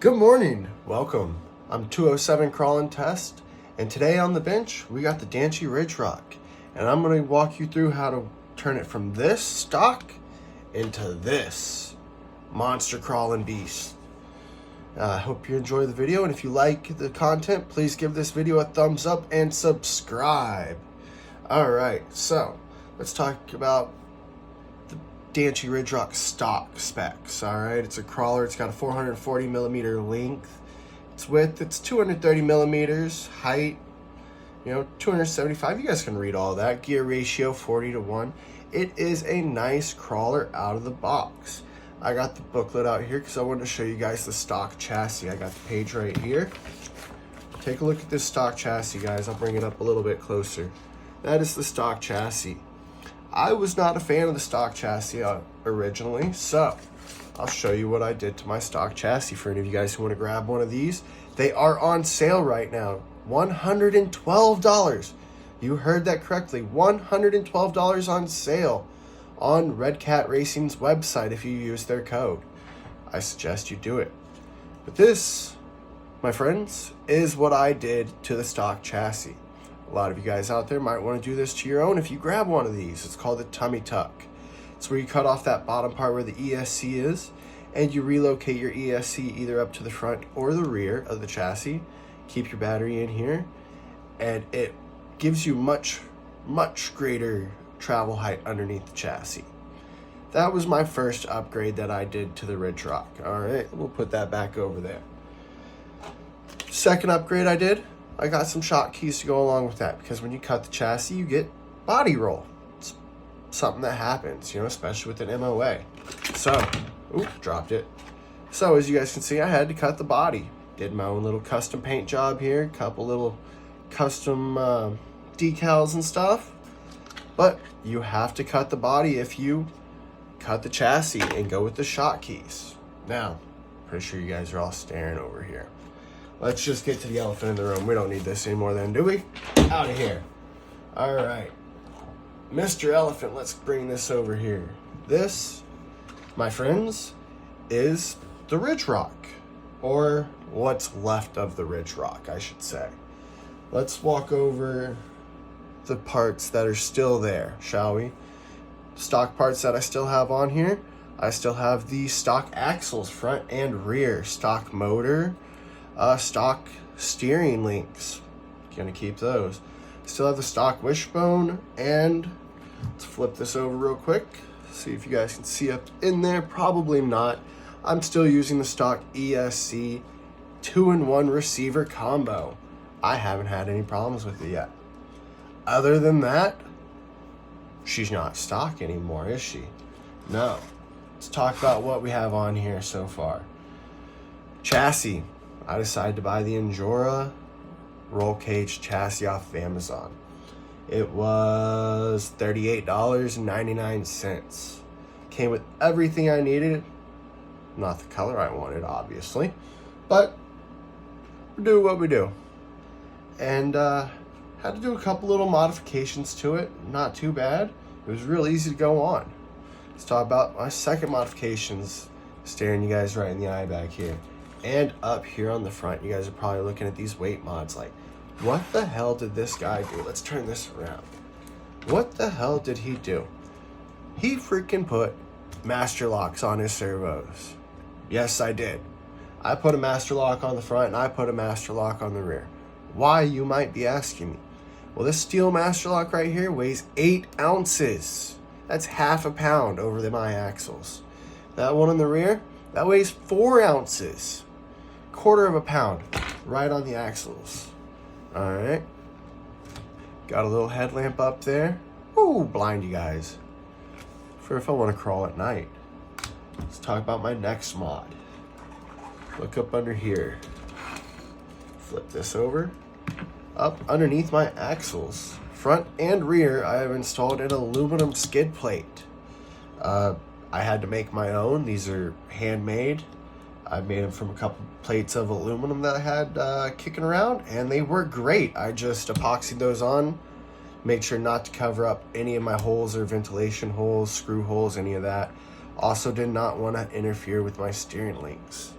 Good morning, welcome. I'm 207 Crawling Test, and today on the bench we got the Danchee Ridgerock, and I'm going to walk you through how to turn it from this stock into this monster crawling beast. I hope you enjoy the video, and if you like the content, please give this video a thumbs up and subscribe. Alright, so let's talk about Danchee Ridgerock stock specs. Alright, it's a crawler. It's got a 440 millimeter length. Its width, it's 230 millimeters. Height, 275. You guys can read all that. Gear ratio 40:1. It is a nice crawler out of the box. I got the booklet out here because I wanted to show you guys the stock chassis. I got the page right here. Take a look at this stock chassis, guys. I'll bring it up a little bit closer. That is the stock chassis. I was not a fan of the stock chassis originally, so I'll show you what I did to my stock chassis for any of you guys who want to grab one of these. They are on sale right now, $112. You heard that correctly, $112 on sale on Cat Racing's website if you use their code. I suggest you do it. But this, my friends, is what I did to the stock chassis. A lot of you guys out there might want to do this to your own if you grab one of these. It's called the tummy tuck. It's where you cut off that bottom part where the ESC is, and you relocate your ESC either up to the front or the rear of the chassis. Keep your battery in here, and it gives you much greater travel height underneath the chassis. That was my first upgrade that I did to the Ridgerock. Alright, we'll put that back over there. Second upgrade I did, I got some shock keys to go along with that, because when you cut the chassis, you get body roll. It's something that happens, especially with an MOA. So, dropped it. So, as you guys can see, I had to cut the body. Did my own little custom paint job here, couple little custom decals and stuff. But you have to cut the body if you cut the chassis and go with the shock keys. Now, pretty sure you guys are all staring over here. Let's just get to the elephant in the room. We don't need this anymore then, do we? Out of here. All right. Mr. Elephant, let's bring this over here. This, my friends, is the Ridgerock, or what's left of the Ridgerock, I should say. Let's walk over the parts that are still there, shall we? Stock parts that I still have on here. I still have the stock axles, front and rear, stock motor, stock steering links. Gonna keep those. Still have the stock wishbone, and let's flip this over real quick. See if you guys can see up in there. Probably not. I'm still using the stock ESC 2-in-1 receiver combo. I haven't had any problems with it yet. Other than that, she's not stock anymore, is she? No. Let's talk about what we have on here so far. Chassis. I decided to buy the Endura roll cage chassis off of Amazon. It was $38.99. Came with everything I needed. Not the color I wanted, obviously, but we do what we do. And had to do a couple little modifications to it. Not too bad. It was real easy to go on. Let's talk about my second modifications. Staring you guys right in the eye back here. And up here on the front, you guys are probably looking at these weight mods like, what the hell did this guy do? Let's turn this around. What the hell did he do? He freaking put master locks on his servos. Yes, I did. I put a master lock on the front and I put a master lock on the rear. Why, you might be asking me. Well, this steel master lock right here weighs 8 ounces. That's half a pound over my axles. That one on the rear, that weighs 4 ounces. Quarter of a pound right on the axles. All right. Got a little headlamp up there. Ooh, blind you guys. For if I want to crawl at night. Let's talk about my next mod. Look up under here. Flip this over. Up underneath my axles, front and rear, I have installed an aluminum skid plate. I had to make my own. These are handmade. I made them from a couple plates of aluminum that I had kicking around, and they work great. I just epoxied those on, made sure not to cover up any of my holes or ventilation holes, screw holes, any of that. Also did not want to interfere with my steering links.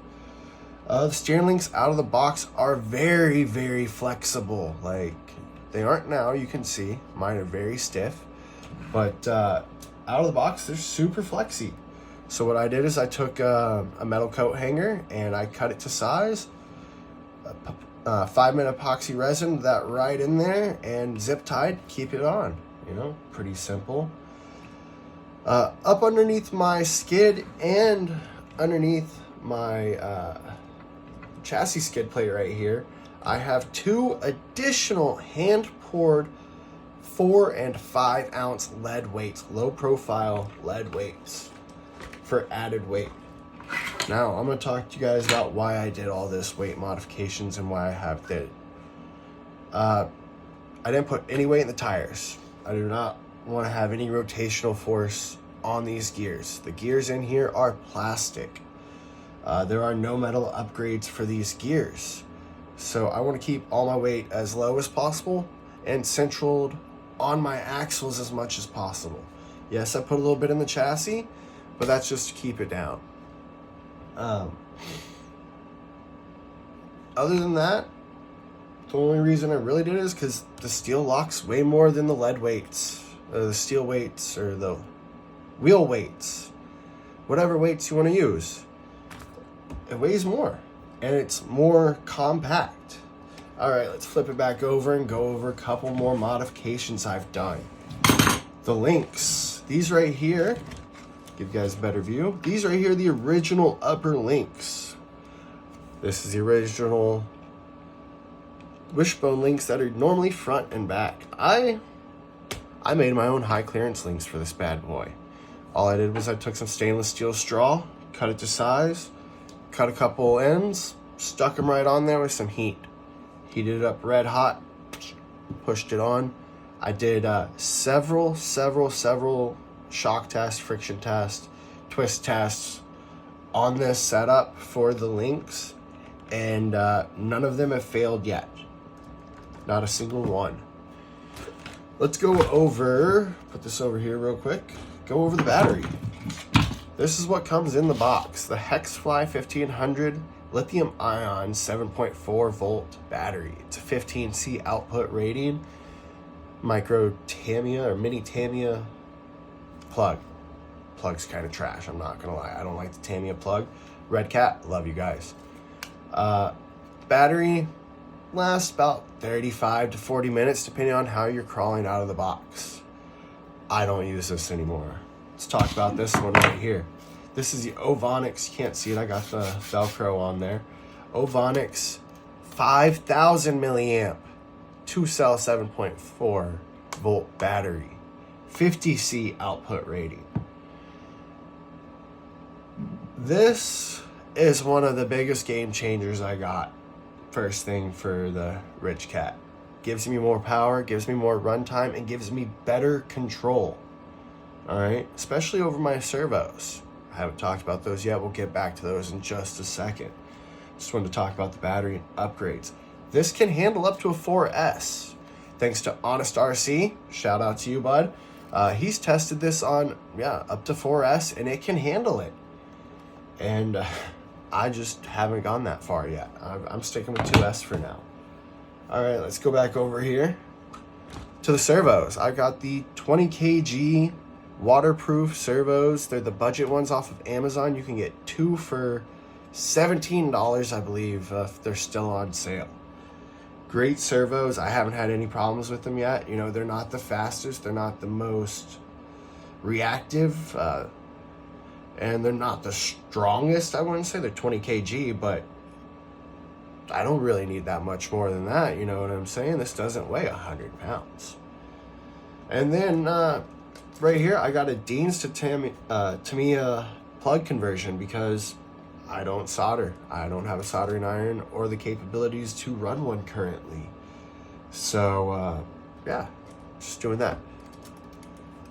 The steering links out of the box are very, very flexible. Like, they aren't now, you can see. Mine are very stiff. But out of the box, they're super flexy. So what I did is I took a metal coat hanger and I cut it to size. 5-minute epoxy resin, that right in there, and zip tied, keep it on. You know, pretty simple. Up underneath my skid and underneath my chassis skid plate right here, I have 2 additional hand-poured 4 and 5 ounce lead weights, low profile lead weights for added weight. Now I'm going to talk to you guys about why I did all this weight modifications and why I have did. I didn't put any weight in the tires. I do not want to have any rotational force on these gears. The gears in here are plastic. There are no metal upgrades for these gears. So I want to keep all my weight as low as possible and centraled on my axles as much as possible. Yes, I put a little bit in the chassis, but that's just to keep it down. Other than that, the only reason I really did it is because the steel locks way more than the lead weights, or the steel weights, or the wheel weights, whatever weights you want to use. It weighs more, and it's more compact. All right, let's flip it back over and go over a couple more modifications I've done. The links, these right here, give you guys a better view. These right here are the original upper links. This is the original wishbone links that are normally front and back. I made my own high clearance links for this bad boy. All I did was I took some stainless steel straw, cut it to size, cut a couple ends, stuck them right on there with some heat. Heated it up red hot, pushed it on. I did several shock tests, friction tests, twist tests on this setup for the links, and none of them have failed yet. Not a single one. Let's go over, put this over here real quick, go over the battery. This is what comes in the box. The Hexfly 1500 lithium ion 7.4 volt battery. It's a 15C output rating, micro Tamiya or mini Tamiya plug. Plug's kind of trash, I'm not gonna lie. I don't like the Tamiya plug. Red Cat, love you guys. Battery lasts about 35 to 40 minutes depending on how you're crawling out of the box. I don't use this anymore. Let's talk about this one right here. This is the Ovonix, you can't see it, I got the Velcro on there. Ovonix 5000 milliamp, 2-cell 7.4 volt battery, 50C output rating. This is one of the biggest game changers I got. First thing for the Rich Cat. Gives me more power, gives me more runtime, and gives me better control. Alright, especially over my servos. I haven't talked about those yet, we'll get back to those in just a second. Just wanted to talk about the battery upgrades. This can handle up to a 4S. Thanks to Honest RC, shout out to you, bud. He's tested this on, up to 4S, and it can handle it. And I just haven't gone that far yet. I'm sticking with 2S for now. All right, let's go back over here to the servos. I got the 20 kg waterproof servos. They're the budget ones off of Amazon. You can get 2 for $17, I believe, if they're still on sale. Great servos. I haven't had any problems with them yet. You know, they're not the fastest. They're not the most reactive. And they're not the strongest, I wouldn't say. They're 20 kg, but I don't really need that much more than that. You know what I'm saying? This doesn't weigh 100 pounds. And then right here, I got a Dean's to Tamiya plug conversion because I don't solder. I don't have a soldering iron or the capabilities to run one currently. So, yeah, just doing that.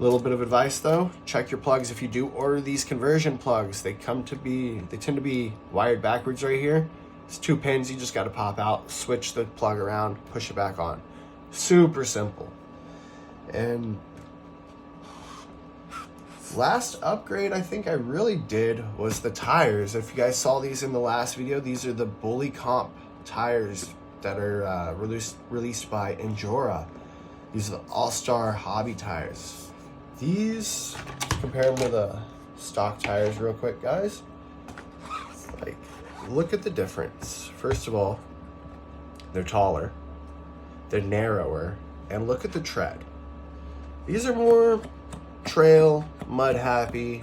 Little bit of advice though, check your plugs if you do order these conversion plugs. They tend to be wired backwards right here. It's 2 pins, you just got to pop out, switch the plug around, push it back on. Super simple. And Last upgrade I think I really did was the tires. If you guys saw these in the last video, these are the Bully Comp tires that are released by Endura. These are the All-Star Hobby tires. These, compare them to the stock tires real quick, guys. Like, look at the difference. First of all, they're taller, they're narrower, and look at the tread. These are more trail, mud happy.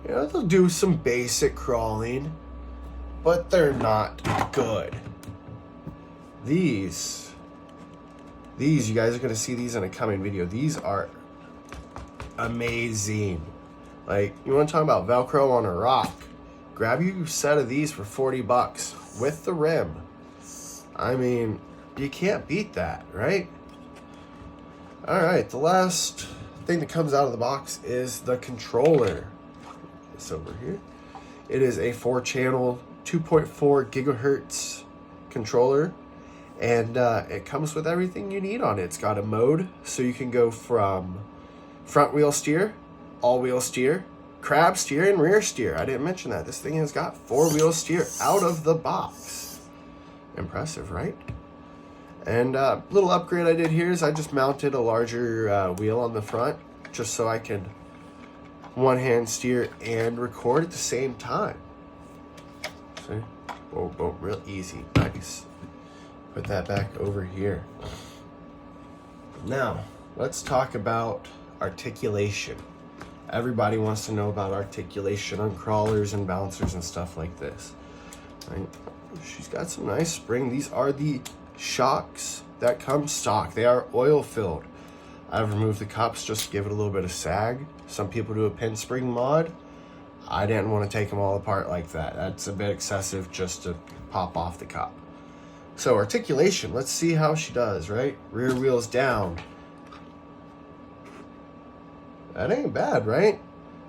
You know, they'll do some basic crawling, but they're not good. These, you guys are gonna see these in a coming video. These are amazing. Like, you wanna talk about Velcro on a rock? Grab you a set of these for 40 bucks with the rim. I mean, you can't beat that, right? All right, the last thing that comes out of the box is the controller. It's over here. It is a 4-channel, 2.4 gigahertz controller, and it comes with everything you need on it. It's got a mode, so you can go from front wheel steer, all wheel steer, crab steer, and rear steer. I didn't mention that. This thing has got 4-wheel steer out of the box. Impressive, right? And little upgrade I did here is I just mounted a larger wheel on the front just so I can one-hand steer and record at the same time. See? Boom, boom, real easy. Nice. Put that back over here. Now, let's talk about articulation. Everybody wants to know about articulation on crawlers and bouncers and stuff like this. Right? She's got some nice spring. These are the shocks that come stock. They are oil filled. I've removed the cups just to give it a little bit of sag. Some people do a pin spring mod. I didn't want to take them all apart like that. That's a bit excessive just to pop off the cup. So articulation, let's see how she does, right? Rear wheels down. That ain't bad, right?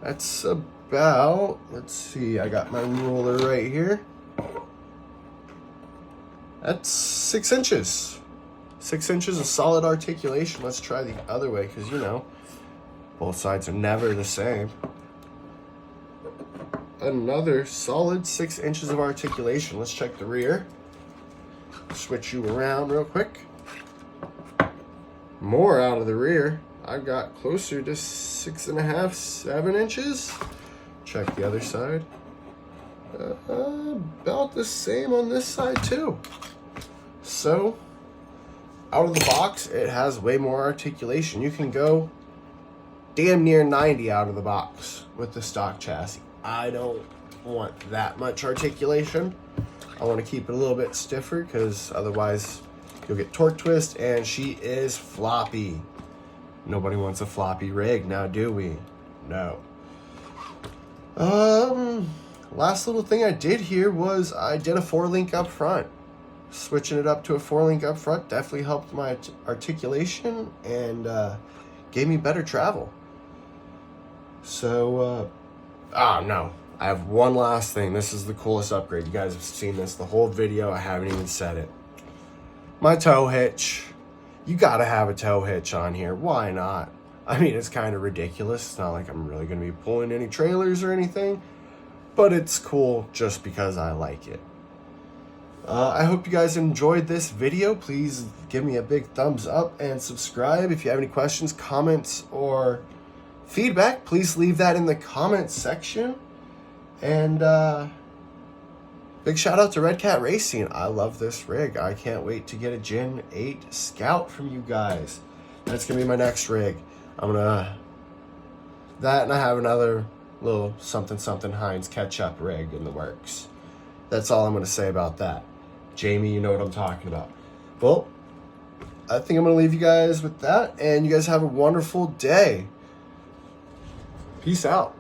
That's about, let's see, I got my ruler right here. That's 6 inches. 6 inches of solid articulation. Let's try the other way, because, you know, both sides are never the same. Another solid 6 inches of articulation. Let's check the rear. Switch you around real quick. More out of the rear. I've got closer to 6.5, 7 inches. Check the other side. About the same on this side too. So, out of the box, it has way more articulation. You can go damn near 90 out of the box with the stock chassis. I don't want that much articulation. I want to keep it a little bit stiffer because otherwise you'll get torque twist, and she is floppy. Nobody wants a floppy rig now, do we? No. Last little thing I did here was I did a 4-link up front. Switching it up to a 4-link up front definitely helped my articulation and gave me better travel. So, no. I have one last thing. This is the coolest upgrade. You guys have seen this the whole video. I haven't even said it. My tow hitch. You gotta have a tow hitch on here. Why not? I mean, it's kind of ridiculous. It's not like I'm really gonna be pulling any trailers or anything, but it's cool just because I like it. I hope you guys enjoyed this video. Please give me a big thumbs up and subscribe. If you have any questions, comments, or feedback, please leave that in the comments section. And big shout out to Red Cat Racing. I love this rig. I can't wait to get a Gen 8 Scout from you guys. That's gonna be my next rig. That, and I have another little something Heinz catch-up rig in the works. That's all I'm gonna say about that. Jamie, you know what I'm talking about. Well, I think I'm gonna leave you guys with that, and you guys have a wonderful day. Peace out.